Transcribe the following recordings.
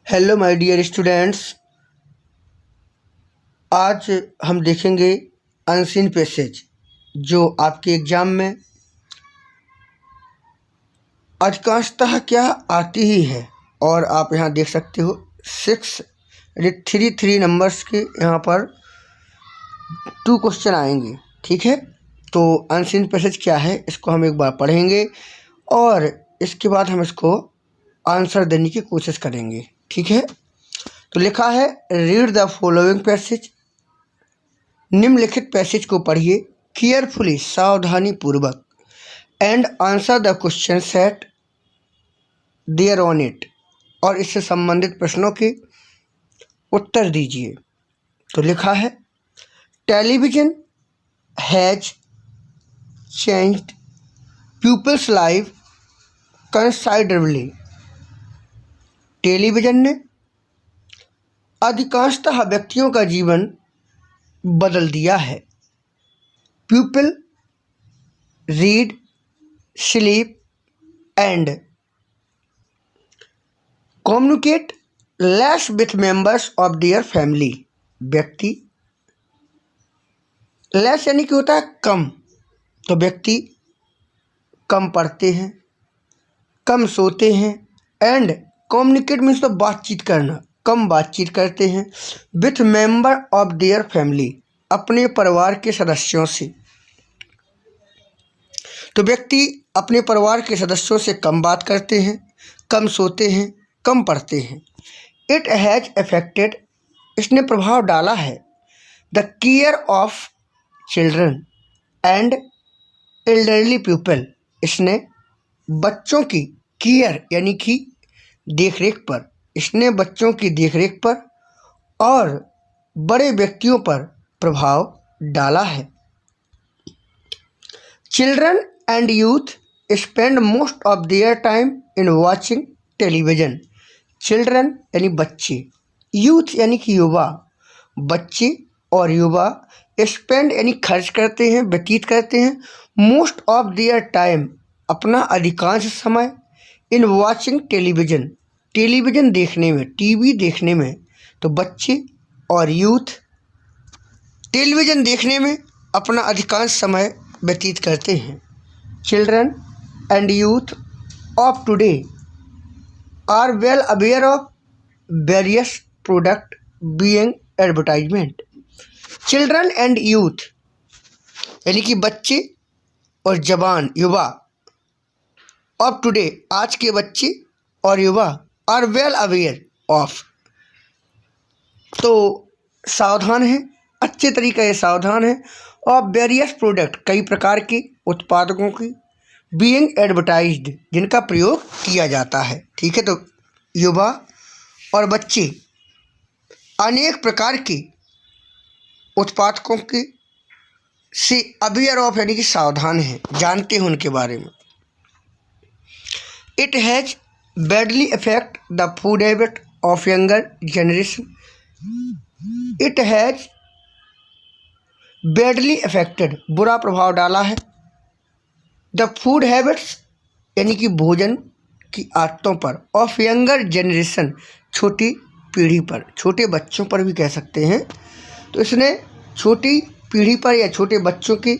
Hello my dear students. आज हम देखेंगे अनसीन पैसेज जो आपके एग्ज़ाम में अधिकांशतः क्या आती ही है। और आप यहाँ देख सकते हो 6 नंबर्स के यहाँ पर 2 क्वेश्चन आएंगे। ठीक है, तो अनसीन पैसेज क्या है इसको हम एक बार पढ़ेंगे और इसके बाद हम इसको आंसर देने की कोशिश करेंगे। ठीक है, तो लिखा है रीड द फॉलोइंग पैसेज। निम्नलिखित पैसेज को पढ़िए केयरफुली, सावधानी पूर्वक, and answer the question set there on it, और इससे संबंधित प्रश्नों के उत्तर दीजिए। तो लिखा है television has changed people's life considerably. Television ने अधिकांशतः व्यक्तियों का जीवन बदल दिया है। People read, sleep and communicate less with members of their family. व्यक्ति, लेस यानी कि होता है कम, तो व्यक्ति कम पढ़ते हैं, कम सोते हैं, एंड कम्युनिकेट मीन्स तो बातचीत करना, कम बातचीत करते हैं, with member of their family, अपने परिवार के सदस्यों से। तो व्यक्ति अपने परिवार के सदस्यों से कम बात करते हैं, कम सोते हैं, कम पढ़ते हैं। इट हैज़ अफेक्टेड, इसने प्रभाव डाला है, the care of children and elderly people, इसने बच्चों की केयर यानी कि देखरेख पर, इसने बच्चों की देखरेख पर और बड़े व्यक्तियों पर प्रभाव डाला है। Children and youth spend most of their time in watching television. Children यानी बच्चे, यूथ यानी कि युवा, बच्चे और युवा स्पेंड यानी खर्च करते हैं, व्यतीत करते हैं, मोस्ट ऑफ देयर टाइम, अपना अधिकांश समय, इन वॉचिंग टेलीविजन, टेलीविज़न देखने में, टीवी देखने में। तो बच्चे और यूथ टेलीविज़न देखने में अपना अधिकांश समय व्यतीत करते हैं। Children and youth of today are well aware of various product being advertisement. Children and youth यानी कि बच्चे और जवान, युवा, ऑफ टुडे, आज के बच्चे और युवा, आर वेल अवेयर ऑफ, तो सावधान है, अच्छे तरीके से सावधान है, ऑफ वेरियस प्रोडक्ट, कई प्रकार के उत्पादकों की, बीइंग एडवर्टाइज्ड, जिनका प्रयोग किया जाता है। ठीक है, तो युवा और बच्चे अनेक प्रकार के उत्पादकों के से अवेयर ऑफ यानी कि सावधान हैं, जानते हैं उनके बारे में। It has badly affect the food habit of younger generation. It has badly affected, बुरा प्रभाव डाला है, द फूड हैबिट्स यानी कि भोजन की आदतों पर, ऑफ यंगर जनरेशन, छोटी पीढ़ी पर, छोटे बच्चों पर भी कह सकते हैं। तो इसने छोटी पीढ़ी पर या छोटे बच्चों की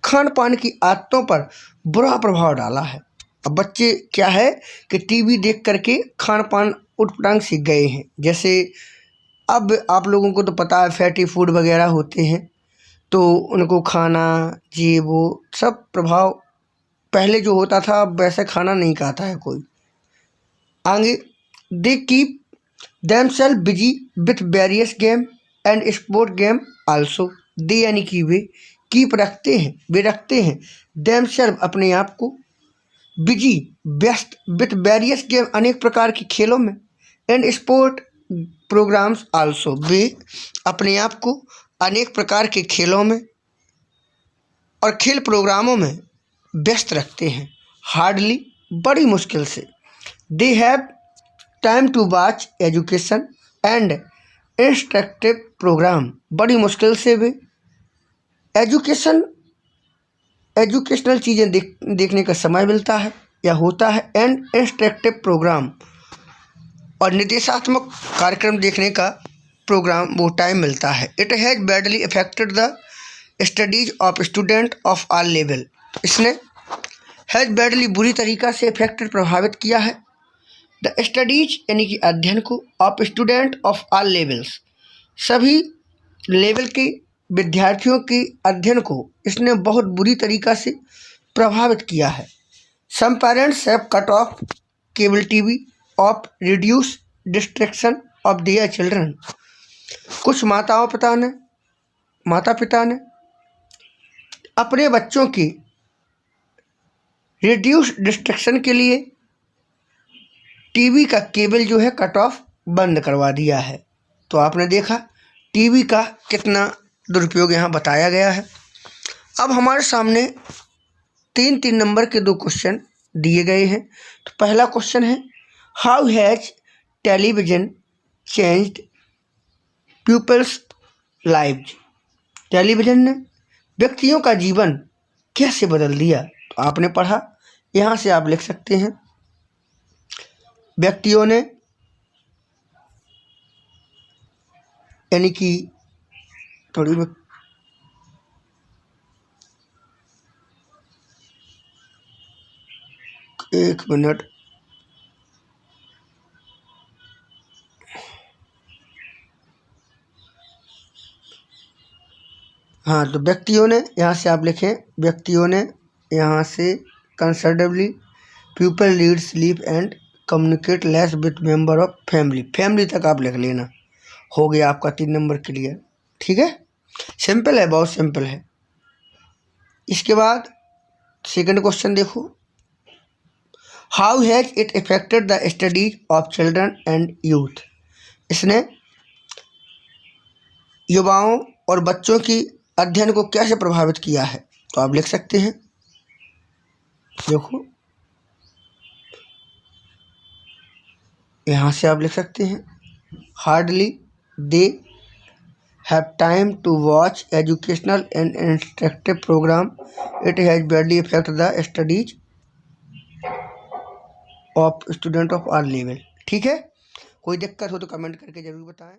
खान पान की आदतों पर बुरा प्रभाव डाला है। अब बच्चे क्या है कि टीवी देख करके खान पान उटपटांग सीख गए हैं। जैसे अब आप लोगों को तो पता है फैटी फूड वगैरह होते हैं, तो उनको खाना ये वो सब प्रभाव पहले जो होता था अब वैसे खाना नहीं खाता है कोई। आगे, they keep themselves busy with various game and sport game also. They यानी कि वे, कीप रखते हैं, वे रखते हैं, देमसेल्फ अपने आप को, बिजी व्यस्त, विथ वेरियस गेम अनेक प्रकार के खेलों में, एंड स्पोर्ट प्रोग्राम्स आल्सो, वे अपने आप को अनेक प्रकार के खेलों में और खेल प्रोग्रामों में व्यस्त रखते हैं। हार्डली, बड़ी मुश्किल से, they have time to watch education and instructive programme, बड़ी मुश्किल से वे एजुकेशनल चीज़ें देखने का समय मिलता है या होता है, एंड इंस्ट्रक्टिव प्रोग्राम, और निर्देशात्मक कार्यक्रम देखने का प्रोग्राम वो टाइम मिलता है। It has badly affected the studies of student of all level. इसने हैज़ बैडली बुरी तरीक़ा से अफेक्टेड प्रभावित किया है द स्टडीज यानी कि अध्ययन को of student of all levels, सभी लेवल के विद्यार्थियों के अध्ययन को इसने बहुत बुरी तरीक़ा से प्रभावित किया है। Some parents have cut off cable TV off reduce distraction of their children. कुछ माता पिता ने अपने बच्चों की रिड्यूस डिस्ट्रैक्शन के लिए टीवी का केबल जो है कट ऑफ बंद करवा दिया है। तो आपने देखा टीवी का कितना दुरुपयोग यहाँ बताया गया है। अब हमारे सामने 3 नंबर के 2 क्वेश्चन दिए गए हैं। तो पहला क्वेश्चन है, how has television changed people's lives. Television ने व्यक्तियों का जीवन कैसे बदल दिया। तो आपने पढ़ा, यहाँ से आप लिख सकते हैं, व्यक्तियों ने यानी कि थोड़ी में एक मिनट, हाँ, तो व्यक्तियों ने यहाँ से आप लिखें, व्यक्तियों ने यहाँ से considerably people lead sleep and communicate less with member of family तक आप लिख लेना। हो गया आपका 3 नंबर क्लियर। ठीक है, सिंपल है, बहुत सिंपल है। इसके बाद सेकंड क्वेश्चन देखो, how has it affected the studies of children and youth. इसने युवाओं और बच्चों की अध्ययन को कैसे प्रभावित किया है। तो आप लिख सकते हैं, देखो यहाँ से आप लिख सकते हैं, hardly they have time to watch educational and instructive programme, it has badly affect the studies of student of all level. ठीक है, कोई दिक्कत हो तो कमेंट करके ज़रूर बताएं।